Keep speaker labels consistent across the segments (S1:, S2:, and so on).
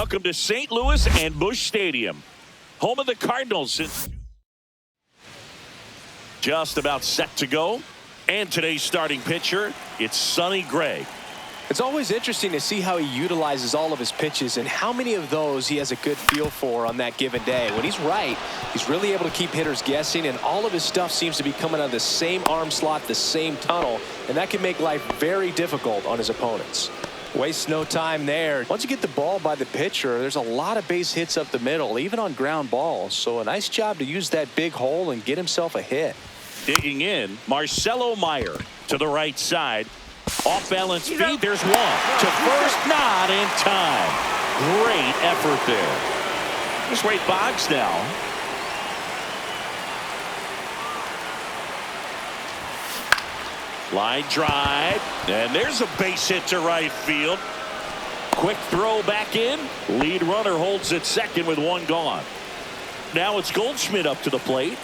S1: Welcome to St. Louis and Busch Stadium, home of the Cardinals. Just about set to go. And today's starting pitcher, it's Sonny Gray.
S2: It's always interesting to see how he utilizes all of his pitches and how many of those he has a good feel for on that given day. When he's right, he's really able to keep hitters guessing, and all of his stuff seems to be coming out of the same arm slot, the same tunnel, and that can make life very difficult on his opponents. Wastes no time there. Once you get the ball by the pitcher, there's a lot of base hits up the middle, even on ground balls. So a nice job to use that big hole and get himself a hit.
S1: Digging in, Marcelo Meyer to the right side. Off balance feed, there's one. To first, not in time. Great effort there. Just Ray Boggs now. Line drive, and there's a base hit to right field. Quick throw back in. Lead runner holds at second with one gone. Now it's Goldschmidt up to the plate.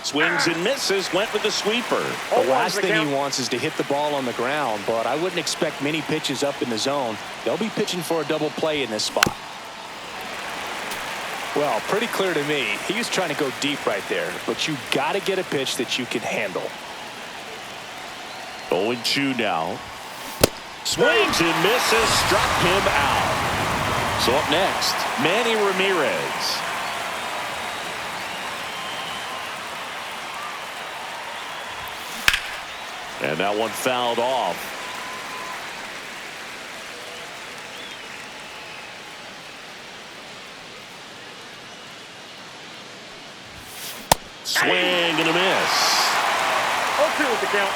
S1: Swings and misses, went with the sweeper.
S2: The last thing he wants is to hit the ball on the ground, but I wouldn't expect many pitches up in the zone. They'll be pitching for a double play in this spot. Well, pretty clear to me. He was trying to go deep right there, but you got to get a pitch that you can handle.
S1: 0-2 now. Swings and misses, struck him out. So up next, Manny Ramirez. And that one fouled off. Swing and a miss.
S3: 0-2 with the count.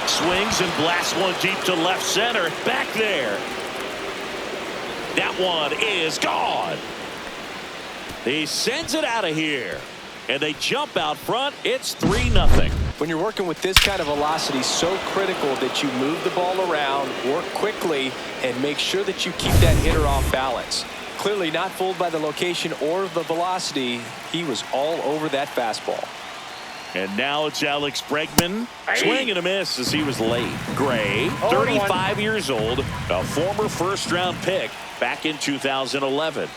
S1: Swings and blasts one deep to left center. Back there. That one is gone. He sends it out of here, and they jump out front. It's 3-0.
S2: When you're working with this kind of velocity, so critical that you move the ball around, work quickly, and make sure that you keep that hitter off balance. Clearly not fooled by the location or the velocity. He was all over that fastball.
S1: And now it's Alex Bregman. Swing and a miss as he was late. Gray, 35 years old, a former first-round pick back in 2011.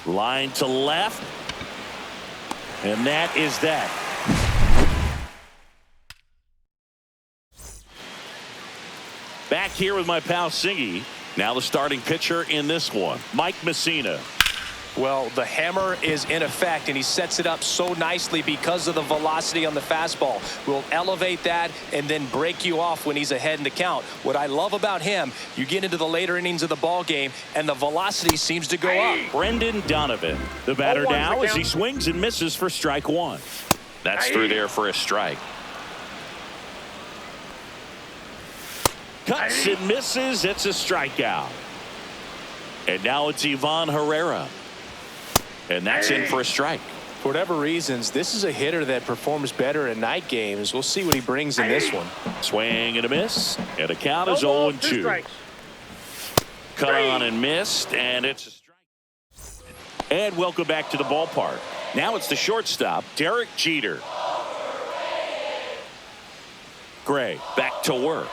S1: Line to left, and that is that. Back here with my pal Singy. Now the starting pitcher in this one, Mike Messina.
S2: Well, the hammer is in effect, and he sets it up so nicely because of the velocity on the fastball. Will elevate that and then break you off when he's ahead in the count. What I love about him, you get into the later innings of the ball game, and the velocity seems to go up.
S1: Brendan Donovan, the batter now as he swings and misses for strike one. That's through there for a strike. Cuts and misses. It's a strikeout. And now it's Ivan Herrera. And that's in for a strike.
S2: For whatever reasons, this is a hitter that performs better in night games. We'll see what he brings in this one.
S1: Swing and a miss. And the count is 0-2. Cut on and missed. And it's a strike. And welcome back to the ballpark. Now it's the shortstop, Derek Jeter. Gray back to work.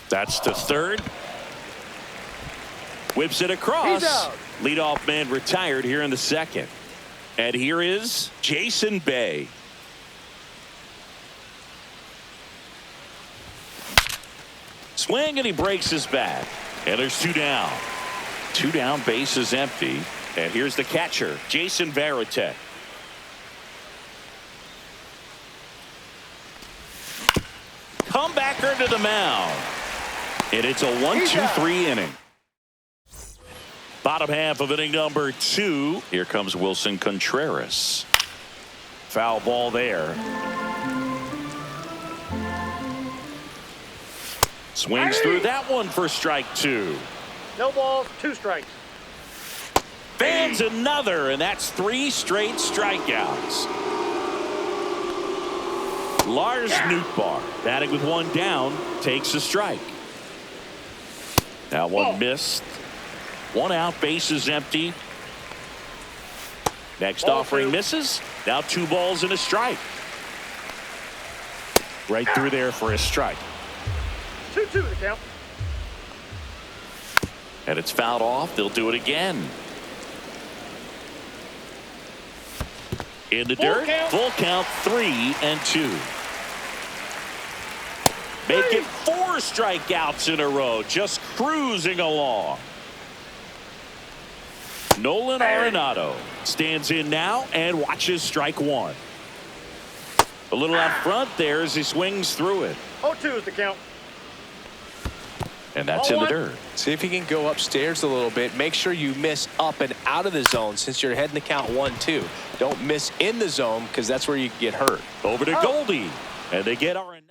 S1: That's to third. Whips it across. Leadoff man retired here in the second. And here is Jason Bay. Swing and he breaks his bat. And there's two down. Two down, base is empty. And here's the catcher, Jason Varitek. Comebacker to the mound. And it's a 1-2-3 inning. Bottom half of inning number 2. Here comes Wilson Contreras. Foul ball there. Swings through that one for strike 2.
S3: No balls, 2 strikes.
S1: Fans another, and that's 3 straight strikeouts. Lars Nootbaar, batting with 1 down, takes a strike. Now one missed. 1 out, bases empty. Next
S3: Ball
S1: offering
S3: two.
S1: misses. Now 2 balls and a strike. Right through there for a strike.
S3: 2-2 the count.
S1: And it's fouled off. They'll do it again. In the dirt.
S3: Count.
S1: Full count, 3-2. Make it 4 strikeouts in a row. Just cruising along. Nolan Arenado stands in now and watches strike 1. A little out front there as he swings through it.
S3: 0-2 is the count.
S1: And that's in the
S3: 0-1.
S1: dirt.
S2: See if you can go upstairs a little bit. Make sure you miss up and out of the zone since you're heading to count 1-2. Don't miss in the zone because that's where you can get hurt.
S1: Over to Goldie. And they get Arenado.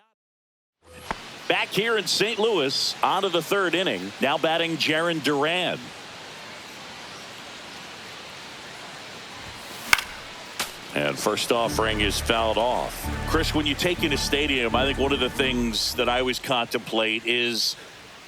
S1: Back here in St. Louis, on to the 3rd inning. Now batting Jarren Duran. And first offering is fouled off. Chris, when you take in a stadium, I think one of the things that I always contemplate is,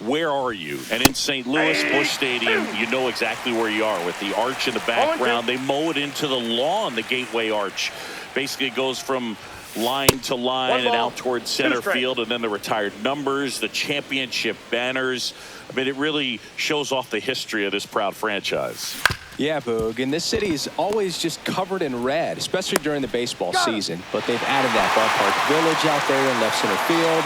S1: where are you? And in St. Louis, Busch Stadium, you know exactly where you are with the arch in the background. They mow it into the lawn, the gateway arch. Basically goes from line to line and out towards center field, and then the retired numbers, the championship banners. I mean, it really shows off the history of this proud franchise.
S2: Yeah, Boog, and this city is always just covered in red, especially during the baseball season. But they've added that ballpark village out there in left center field.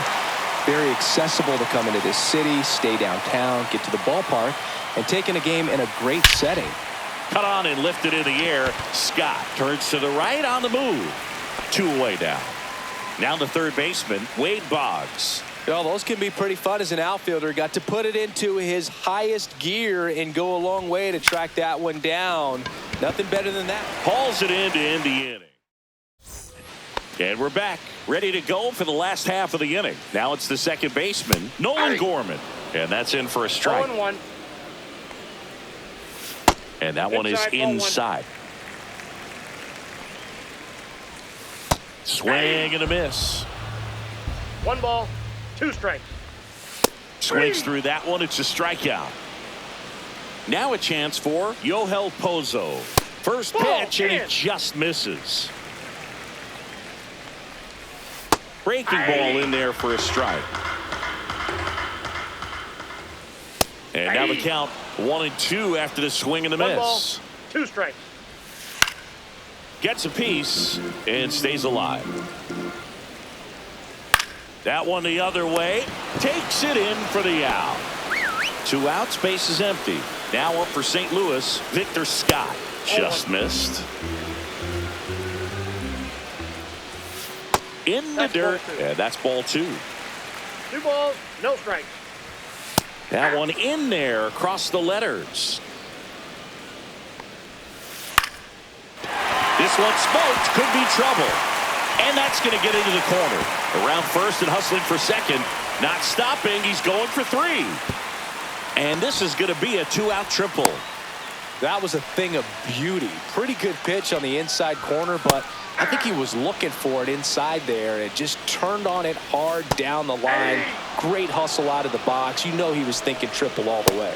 S2: Very accessible to come into this city, stay downtown, get to the ballpark, and taking a game in a great setting.
S1: Cut on and lifted in the air. Scott turns to the right on the move. 2 away down. Now the 3rd baseman, Wade Boggs.
S2: Well, those can be pretty fun as an outfielder. Got to put it into his highest gear and go a long way to track that one down. Nothing better than that.
S1: Hauls it in to end the inning. And we're back, ready to go for the last half of the inning. Now it's the 2nd baseman, Nolan Gorman. And that's in for a strike.
S3: 0-1.
S1: And that one is inside. Swing and a miss.
S3: 1 ball, 2 strikes.
S1: Swings through that one. It's a strikeout. Now a chance for Yohel Pozo. First pitch, and he just misses. Breaking ball in there for a strike. And now the count 1-2 after the swing and the
S3: 1 ball,
S1: miss.
S3: 2 strikes.
S1: Gets a piece and stays alive. That one the other way. Takes it in for the out. 2 outs, base is empty. Now up for St. Louis, Victor Scott. Just missed. In the dirt. And that's ball 2.
S3: 2 balls, no strikes.
S1: That one in there across the letters. This one smoked, could be trouble. And that's going to get into the corner. Around first and hustling for second. Not stopping, he's going for 3. And this is going to be a 2-out triple.
S2: That was a thing of beauty. Pretty good pitch on the inside corner, but I think he was looking for it inside there. It just turned on it hard down the line. Great hustle out of the box. You know he was thinking triple all the way.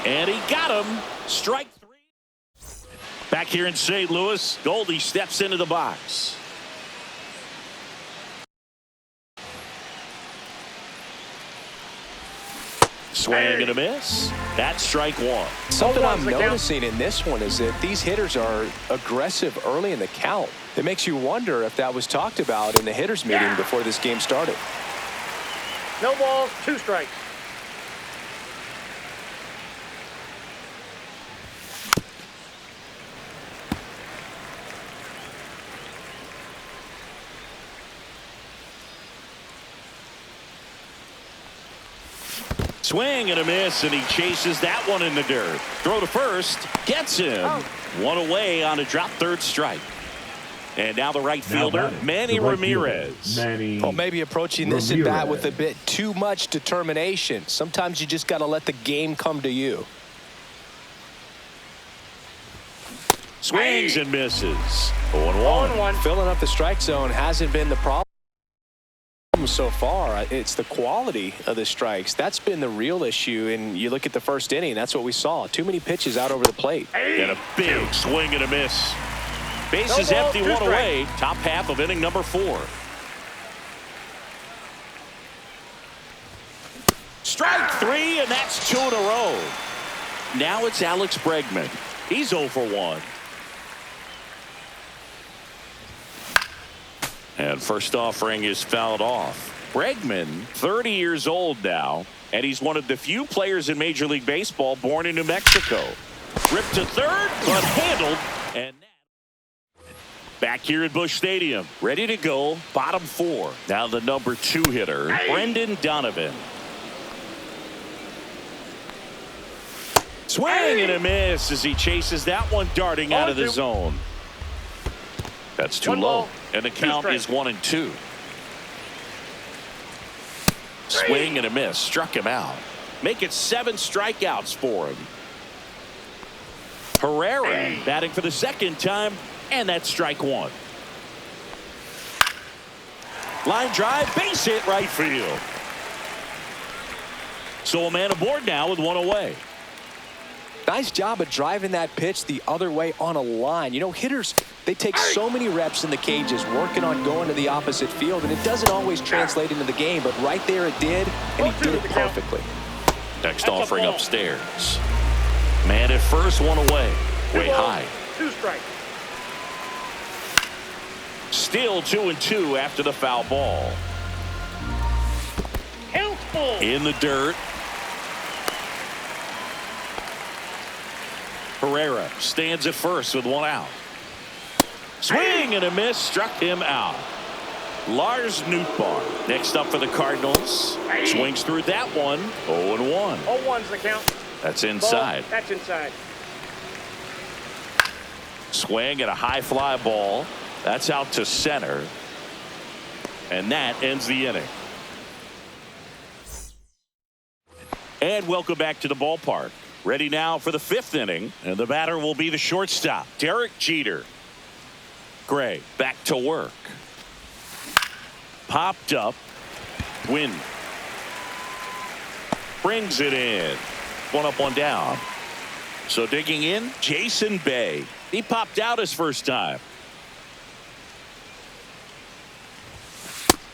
S1: And he got him. Strike 3. Back here in St. Louis, Goldie steps into the box. Swing and a miss. That's strike 1.
S2: Something I'm noticing in this one is that these hitters are aggressive early in the count. It makes you wonder if that was talked about in the hitters meeting before this game started.
S3: No balls, 2 strikes.
S1: Swing and a miss, and he chases that one in the dirt. Throw to first, gets him. 1 away on a drop 3rd strike. And now the right fielder, Manny Ramirez.
S2: Well, maybe approaching this at bat with a bit too much determination. Sometimes you just got to let the game come to you.
S1: Swings and misses. 0-1.
S2: Filling up the strike zone hasn't been the problem so far. It's the quality of the strikes. That's been the real issue. And you look at the first inning, that's what we saw. Too many pitches out over the plate.
S1: And a big swing and a miss. Bases
S3: No ball,
S1: empty,
S3: 2
S1: one
S3: strikes.
S1: away. Top half of inning number 4. Strike 3, and that's 2 in a row. Now it's Alex Bregman. He's 0 for 1. And first offering is fouled off. Bregman, 30 years old now, and he's one of the few players in Major League Baseball born in New Mexico. Ripped to third, but handled. And back here at Busch Stadium, ready to go, bottom 4. Now the number 2 hitter, Brendan Donovan. Swing and a miss as he chases that one darting out of the zone. That's too low. And the count is 1-2. Swing and a miss. Struck him out. Make it 7 strikeouts for him. Herrera batting for the second time, and that's strike 1. Line drive, base hit right field. So a man aboard now with 1 away.
S2: Nice job of driving that pitch the other way on a line. You know, hitters, they take so many reps in the cages working on going to the opposite field, and it doesn't always translate into the game, but right there it did, and he did it perfectly.
S1: Next offering upstairs. Man at first, 1 away. Way high.
S3: 2 strikes.
S1: Still 2-2 after the foul ball.
S3: Count full.
S1: In the dirt. Herrera stands at first with 1 out. Swing and a miss, struck him out. Lars Nootbaar next up for the Cardinals. Swings through that one. 0-1.
S3: 0-1's the count.
S1: That's inside.
S3: Ball. That's inside.
S1: Swing and a high fly ball. That's out to center. And that ends the inning. And welcome back to the ballpark. Ready now for the 5th inning, and the batter will be the shortstop, Derek Jeter. Gray back to work. Popped up. Win. Brings it in. 1 up, 1 down. So digging in, Jason Bay. He popped out his first time.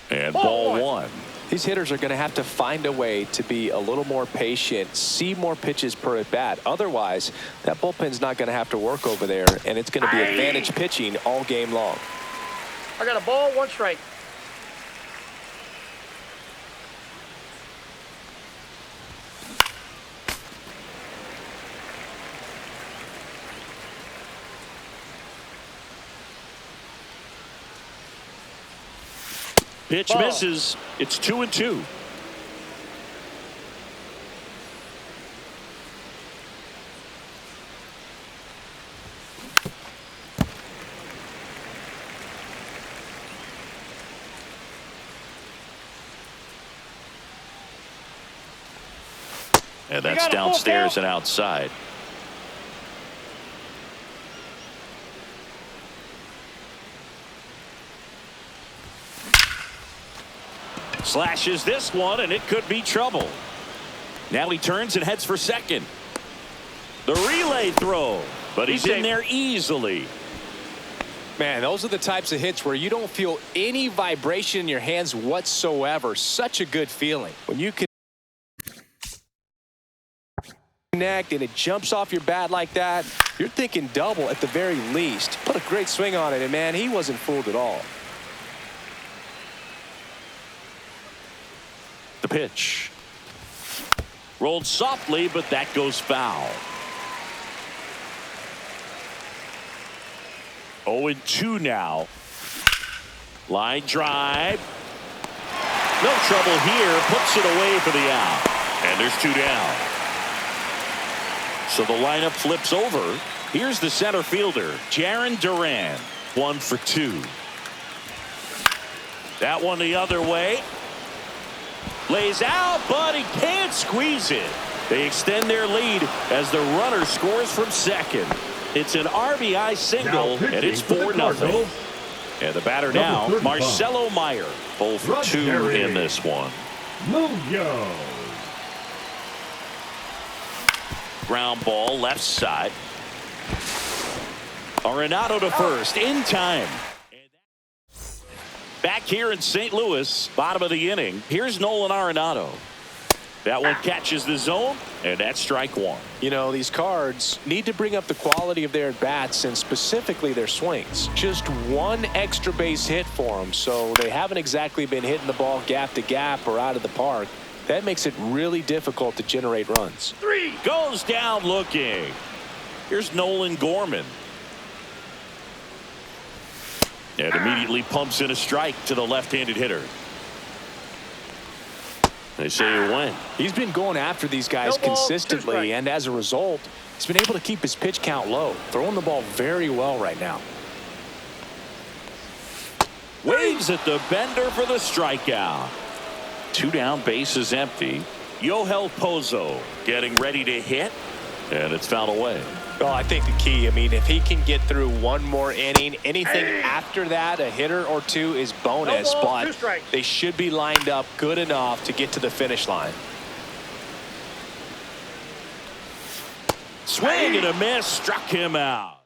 S1: And ball 1.
S2: These hitters are going to have to find a way to be a little more patient, see more pitches per at bat. Otherwise, that bullpen's not going to have to work over there, and it's going to be advantage pitching all game long.
S3: I got a ball, 1 strike.
S1: Pitch misses. It's 2-2. And that's downstairs and outside. Slashes this one, and it could be trouble. Now he turns and heads for second. The relay throw, but he's in there easily.
S2: Man, those are the types of hits where you don't feel any vibration in your hands whatsoever. Such a good feeling. When you can connect and it jumps off your bat like that, you're thinking double at the very least. Put a great swing on it, and man, he wasn't fooled at all.
S1: The pitch. Rolled softly, but that goes foul. 0-2 now. Line drive. No trouble here. Puts it away for the out. And there's 2 down. So the lineup flips over. Here's the center fielder, Jarren Duran. 1 for 2. That one the other way. Lays out, but he can't squeeze it. They extend their lead as the runner scores from second. It's an RBI single, and it's 4-0. And the batter now, Marcelo Meyer. 0 for 2 in this one. Ground ball left side. Arenado to first in time. Back here in St. Louis, bottom of the inning, here's Nolan Arenado. That one catches the zone, and that's strike one.
S2: You know, these Cards need to bring up the quality of their at-bats and specifically their swings. Just one extra base hit for them, so they haven't exactly been hitting the ball gap to gap or out of the park. That makes it really difficult to generate runs.
S1: 3 goes down looking. Here's Nolan Gorman. And immediately pumps in a strike to the left-handed hitter. They say a win.
S2: He's been going after these guys consistently, and as a result, he's been able to keep his pitch count low, throwing the ball very well right now.
S1: Waves at the bender for the strikeout. 2 down, bases empty. Yoel Pozo getting ready to hit, and it's fouled away.
S2: Well, I think the key, I mean, if he can get through one more inning, anything after that, a hitter or two is bonus, but they should be lined up good enough to get to the finish line.
S1: Swing and a miss, struck him out.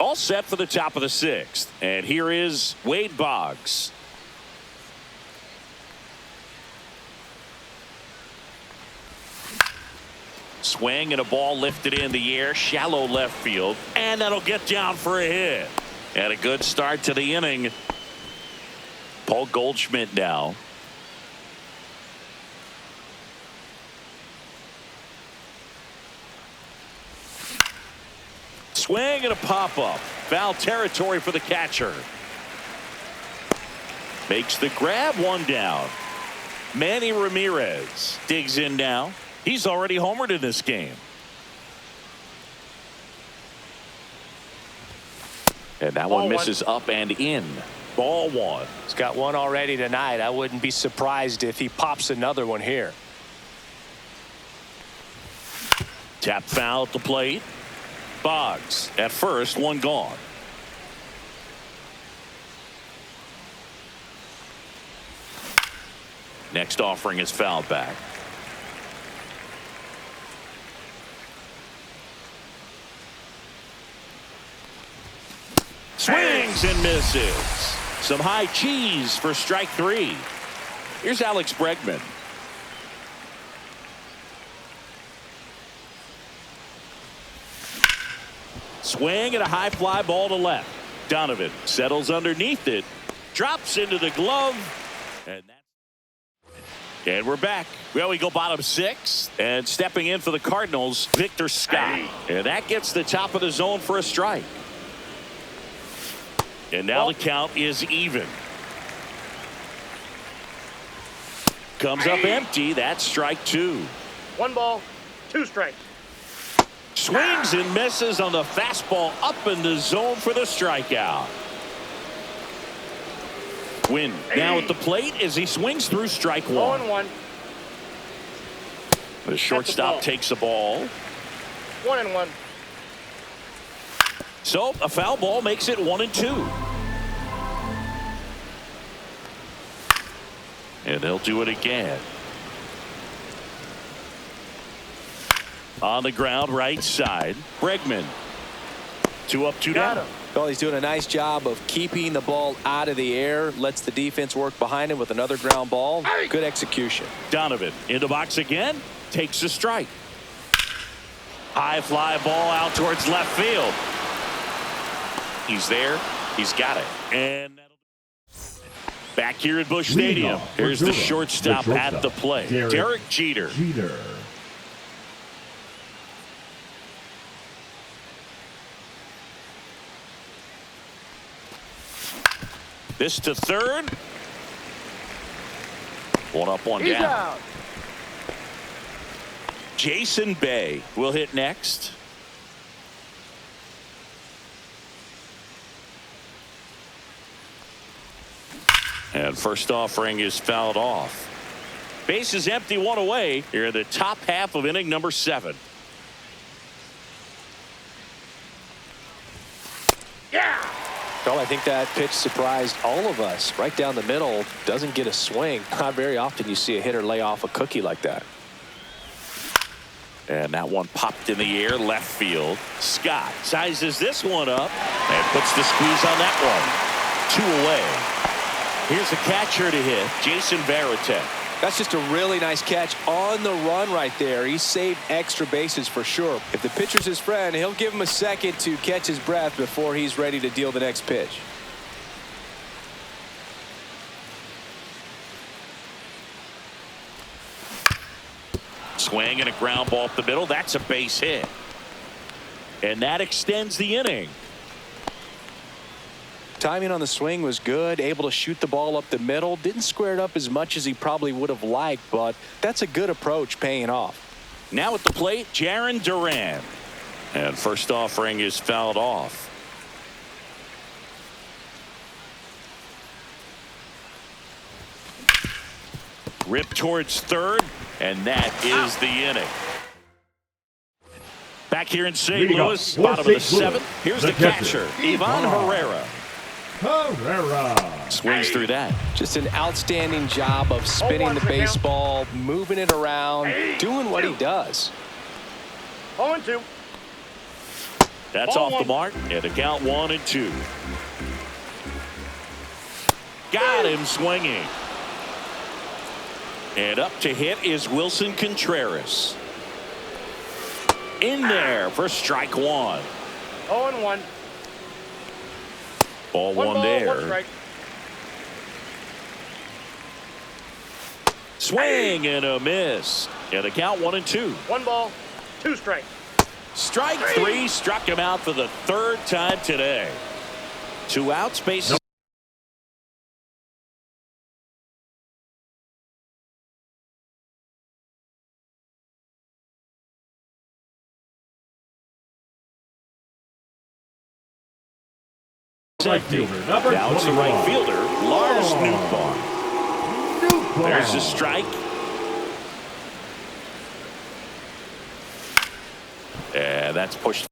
S1: All set for the top of the 6th, and here is Wade Boggs. Swing and a ball lifted in the air, shallow left field, and that'll get down for a hit. And a good start to the inning. Paul Goldschmidt now. Swing and a pop-up. Foul territory for the catcher. Makes the grab, 1 down. Manny Ramirez digs in now. He's already homered in this game. And that one misses up and in. Ball 1.
S2: He's got one already tonight. I wouldn't be surprised if he pops another one here.
S1: Tap foul at the plate. Boggs at first, 1 gone. Next offering is fouled back. Swings and misses. Some high cheese for strike 3. Here's Alex Bregman. Swing and a high fly ball to left. Donovan settles underneath it. Drops into the glove. And we're back. Well, we go bottom 6. And stepping in for the Cardinals, Victor Scott. And that gets the top of the zone for a strike. And now the count is even. Comes up empty. That's strike 2.
S3: 1 ball, 2 strikes.
S1: Swings and misses on the fastball up in the zone for the strikeout. Win now at the plate as he swings through strike 1.
S3: 0-1.
S1: The shortstop takes the ball.
S3: 1-1.
S1: So a foul ball makes it 1-2. And they'll do it again. On the ground, right side. Bregman. 2 up, 2 down.
S2: Well, he's doing a nice job of keeping the ball out of the air. Lets the defense work behind him with another ground ball. Good execution.
S1: Donovan in the box again. Takes a strike. High fly ball out towards left field. He's there. He's got it. And back here at Busch Stadium. Here's the shortstop at the plate. Derek Jeter. This to third. 1 up, 1 down.
S3: Out.
S1: Jason Bay will hit next. And first offering is fouled off. Base is empty, 1 away. Here in the top half of inning number 7.
S3: Yeah.
S2: Well, I think that pitch surprised all of us. Right down the middle, doesn't get a swing. Not very often you see a hitter lay off a cookie like that.
S1: And that one popped in the air left field. Scott sizes this one up and puts the squeeze on that one. 2 away. Here's a catcher to hit, Jason Varitek.
S2: That's just a really nice catch on the run right there. He saved extra bases for sure. If the pitcher's his friend, he'll give him a second to catch his breath before he's ready to deal the next pitch.
S1: Swing and a ground ball up the middle. That's a base hit. And that extends the inning.
S2: Timing on the swing was good. Able to shoot the ball up the middle. Didn't square it up as much as he probably would have liked, but that's a good approach paying off.
S1: Now at the plate, Jarren Durham. And first offering is fouled off. Rip towards third, and that is the inning. Back here in St. Louis, bottom of the seventh. Here's the catcher, Ivan Herrera. Swings through that.
S2: Just an outstanding job of spinning the baseball, moving it around, doing what he does.
S3: 0-2.
S1: That's off the mark, and a count 1-2. Got him swinging. And up to hit is Wilson Contreras. In there for strike one.
S3: 0-1.
S1: Ball one
S3: One
S1: there.
S3: strike.
S1: Swing and a miss. And a count 1-2.
S3: 1 ball, 2 strikes.
S1: Strike three struck him out for the 3rd time today. 2 outs, bases. Empty. Now it's the right fielder, Lars Nootbaar. There's a strike. And that's pushed.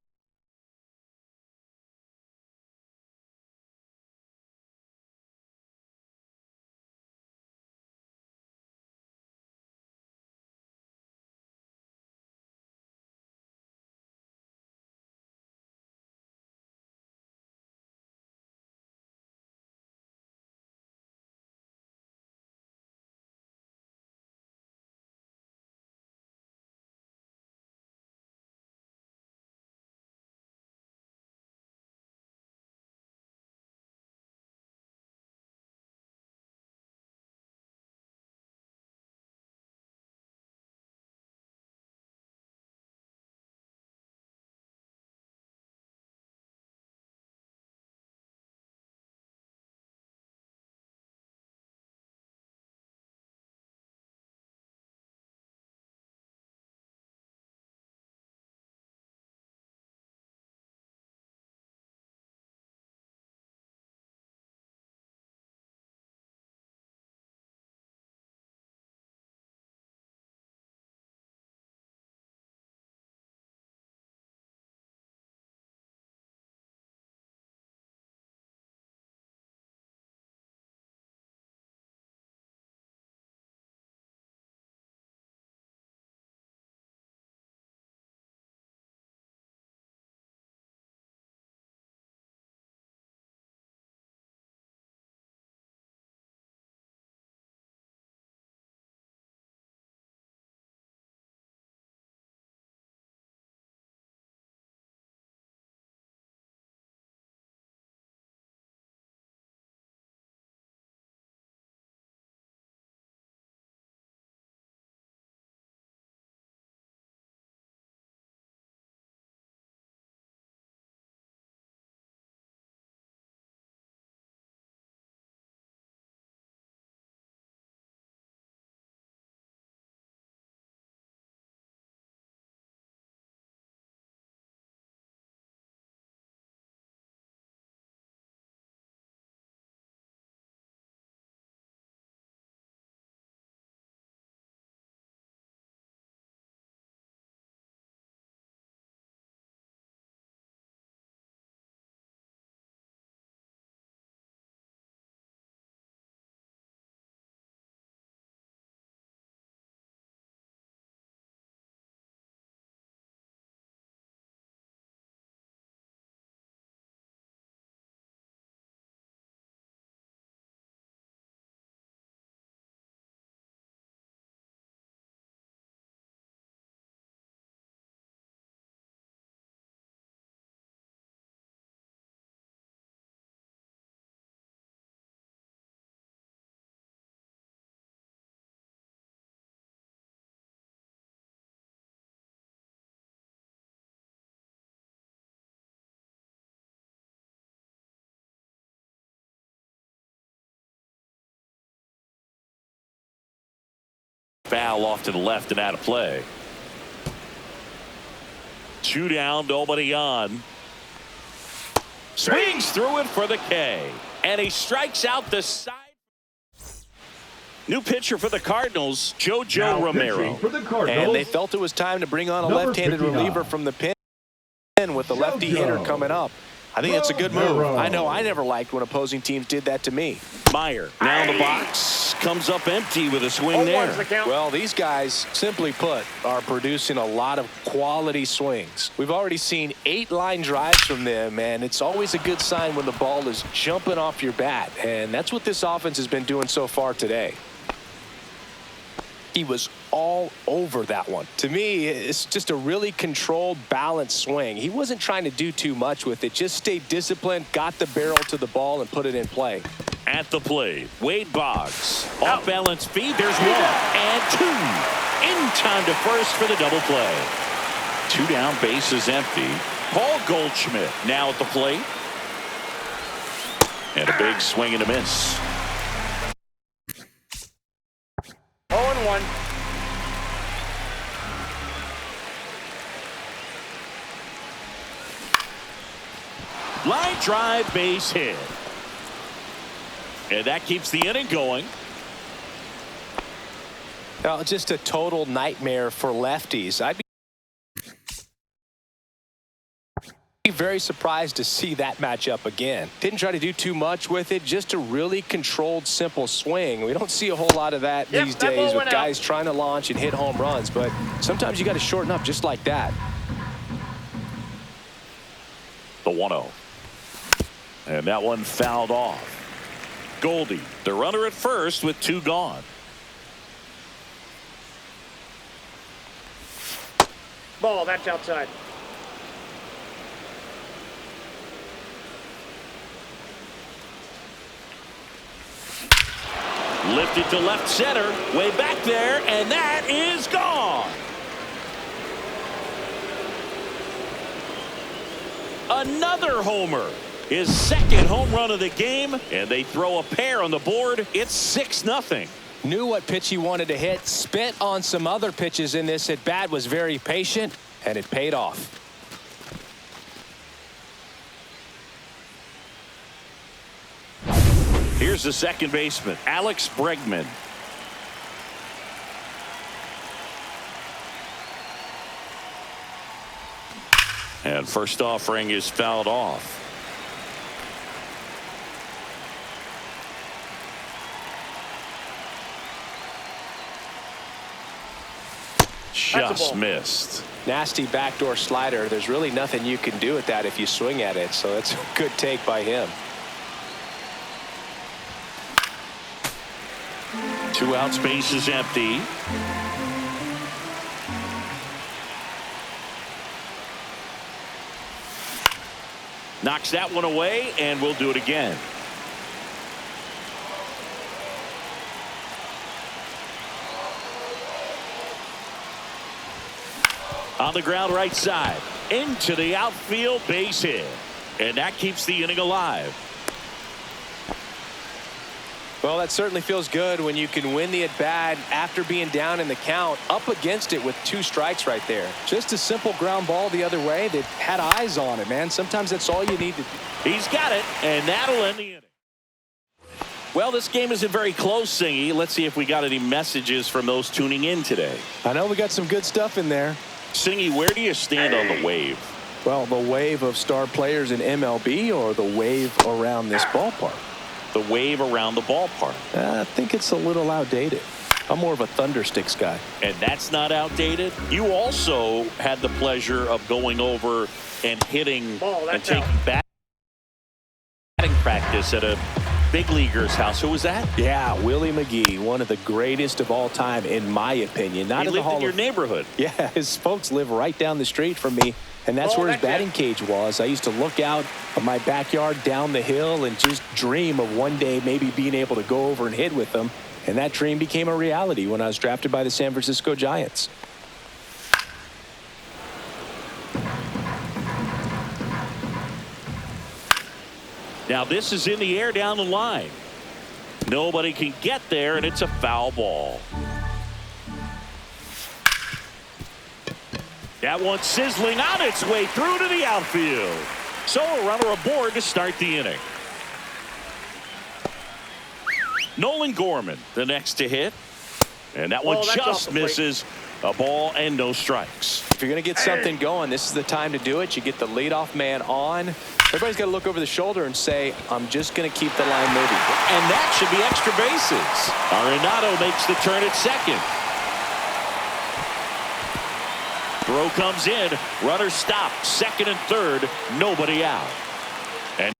S1: Foul off to the left and out of play. 2 down, nobody on. Swings through it for the K. And he strikes out the side. New pitcher for the Cardinals, JoJo Romero.
S4: For the Cardinals,
S2: and they felt it was time to bring on a
S4: number
S2: left-handed
S4: 59.
S2: reliever from the pen with the lefty hitter coming up. I think that's a good move. I know I never liked when opposing teams did that to me.
S1: Meyer now in the box, comes up empty with a swing there.
S2: Well, these guys, simply put, are producing a lot of quality swings. We've already seen 8 line drives from them, and it's always a good sign when the ball is jumping off your bat, and that's what this offense has been doing so far today. He was all over that one. To me, it's just a really controlled, balanced swing. He wasn't trying to do too much with it. Just stayed disciplined, got the barrel to the ball, and put it in play.
S1: At the plate, Wade Boggs. Off balance feed. There's 1 and 2. In time to first for the double play. 2 down, bases empty. Paul Goldschmidt now at the plate. And a big swing and a miss.
S3: 0-1.
S1: Line drive, base hit. And that keeps the inning going.
S2: Now, just a total nightmare for lefties. I'd be very surprised to see that matchup again. Didn't try to do too much with it, just a really controlled, simple swing. We don't see a whole lot of that these days with guys trying to launch and hit home runs, but sometimes you got to shorten up just like that.
S1: The 1-0. And that one fouled off. Goldie, the runner at first with 2 gone.
S3: Ball, that's outside.
S1: Lifted to left center, way back there, and that is gone. Another homer. His 2nd home run of the game, and they throw a pair on the board. It's 6-0.
S2: Knew what pitch he wanted to hit, spit on some other pitches in this at bat, was very patient, and it paid off.
S1: Here's the second baseman, Alex Bregman. And first offering is fouled off. Just missed.
S2: Nasty backdoor slider. There's really nothing you can do with that if you swing at it, so it's a good take by him.
S1: 2 outs, base is empty. Knocks that one away, and we'll do it again. On the ground right side. Into the outfield, base hit. And that keeps the inning alive.
S2: Well, that certainly feels good when you can win the at-bat after being down in the count, up against it with 2 strikes right there. Just a simple ground ball the other way that had eyes on it, man. Sometimes that's all you need to do.
S1: He's got it, and that'll end the inning. Well, this game isn't very close, Singy. Let's see if we got any messages from those tuning in today.
S2: I know we got some good stuff in there.
S1: Singy, where do you stand on the wave?
S2: Well, the wave of star players in MLB or the wave around this ballpark?
S1: The wave around the ballpark.
S2: I think it's a little outdated. I'm more of a Thundersticks guy.
S1: And that's not outdated. You also had the pleasure of going over and hitting and taking batting practice at a big leaguer's house. Who was that?
S2: Yeah, Willie McGee, one of the greatest of all time, in my opinion. Not
S1: he lived in your neighborhood.
S2: Yeah, his folks live right down the street from me, and that's where his batting cage was. I used to look out of my backyard down the hill and just dream of one day maybe being able to go over and hit with them. And that dream became a reality when I was drafted by the San Francisco Giants.
S1: Now this is in the air down the line. Nobody can get there, and it's a foul ball. That one sizzling on its way through to the outfield. So a runner aboard to start the inning. Nolan Gorman, the next to hit. And that one just misses. A ball and no strikes.
S2: If you're going to get something going, this is the time to do it. You get the leadoff man on. Everybody's got to look over the shoulder and say, I'm just going to keep the line moving.
S1: And that should be extra bases. Arenado makes the turn at second. Throw comes in. Runner stopped. Second and third. Nobody out. And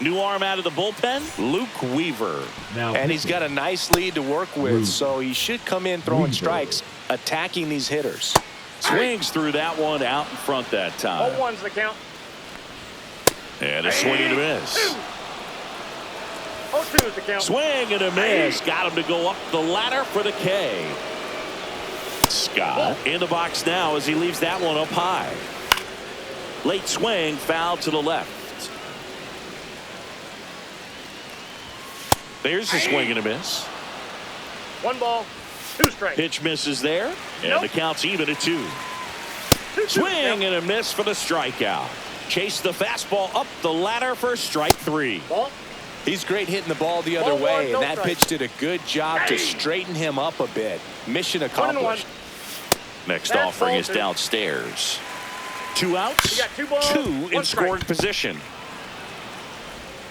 S1: new arm out of the bullpen, Luke Weaver.
S2: And he's got a nice lead to work with, so he should come in throwing strikes, attacking these hitters.
S1: Swings through that one out in front that time.
S3: 0-1's the count.
S1: And a swing and a miss.
S3: 0-2 is the count.
S1: Swing and a miss. Got him to go up the ladder for the K. Scott in the box now as he leaves that one up high. Late swing, foul to the left. There's a swing and a miss.
S3: 1 ball, 2 strikes.
S1: Pitch misses there, and the count's even at 2. Swing and a miss for the strikeout. Chase the fastball up the ladder for strike 3.
S3: Ball.
S2: He's great hitting the ball the other way, and that pitch did a good job to straighten him up a bit. Mission accomplished.
S1: Next offering is downstairs. 2 outs, 2 in scoring position.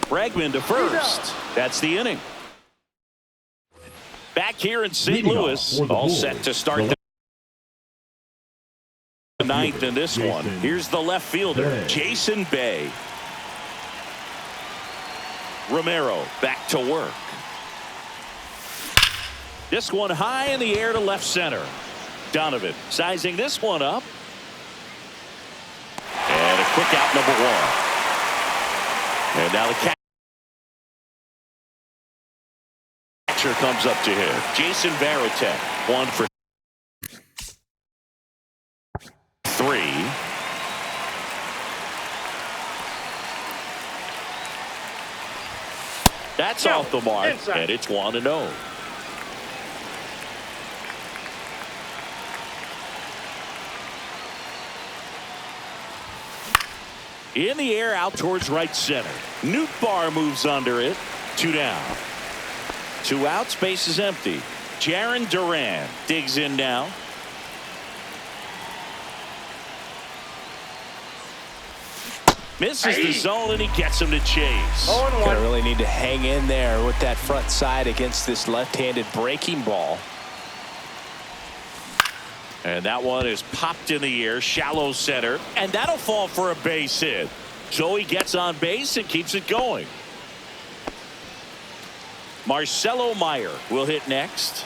S1: Bregman to first. That's the inning. Back here in St. Louis, all set to start the 9th in this one. Here's the left fielder, Jason Bay. Romero back to work. This one high in the air to left center. Donovan sizing this one up. And a quick out, number 1. And now the catcher comes up to him. Jason Varitek, 1 for 3. That's off the mark, and it's 1-0. In the air out towards right center. Nootbaar moves under it. 2 down. 2 outs, base is empty. Jarren Duran digs in now. Misses the zone, and he gets him to chase.
S2: Gonna really need to hang in there with that front side against this left-handed breaking ball.
S1: And that one is popped in the air, shallow center, and that'll fall for a base hit. So he gets on base and keeps it going. Marcelo Meyer will hit next.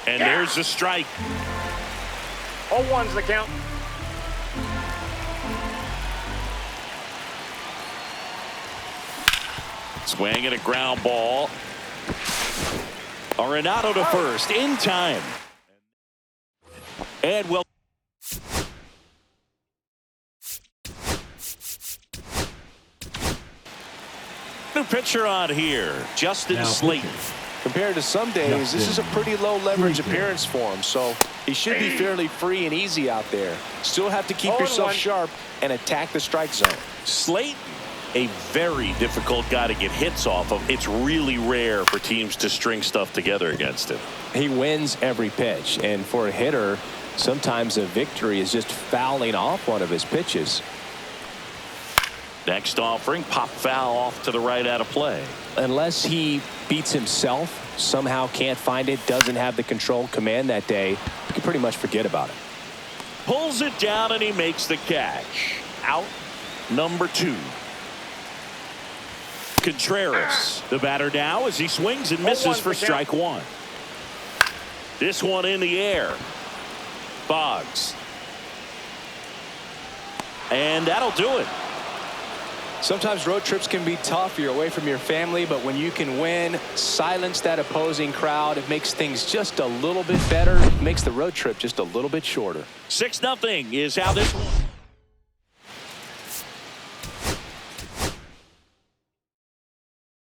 S1: And there's a strike.
S3: 0-1's the count.
S1: Swing and a ground ball. Arenado to first in time. And well. New pitcher on here, Justin Slayton.
S2: Compared to some days, this is a pretty low leverage appearance for him, so he should be fairly free and easy out there. Still have to keep yourself sharp and attack the strike zone.
S1: Slayton, a very difficult guy to get hits off of. It's really rare for teams to string stuff together against him.
S2: He wins every pitch, and for a hitter, sometimes a victory is just fouling off one of his pitches.
S1: Next offering, pop foul off to the right out of play.
S2: Unless he beats himself, somehow can't find it, doesn't have the control command that day, you can pretty much forget about it.
S1: Pulls it down and he makes the catch. Out number 2. Contreras, the batter now as he swings and misses for strike 1. This one in the air. Boggs. And that'll do it.
S2: Sometimes road trips can be tough. You're away from your family, but when you can win, silence that opposing crowd, it makes things just a little bit better. It makes the road trip just a little bit shorter.
S1: 6-0 is how this one.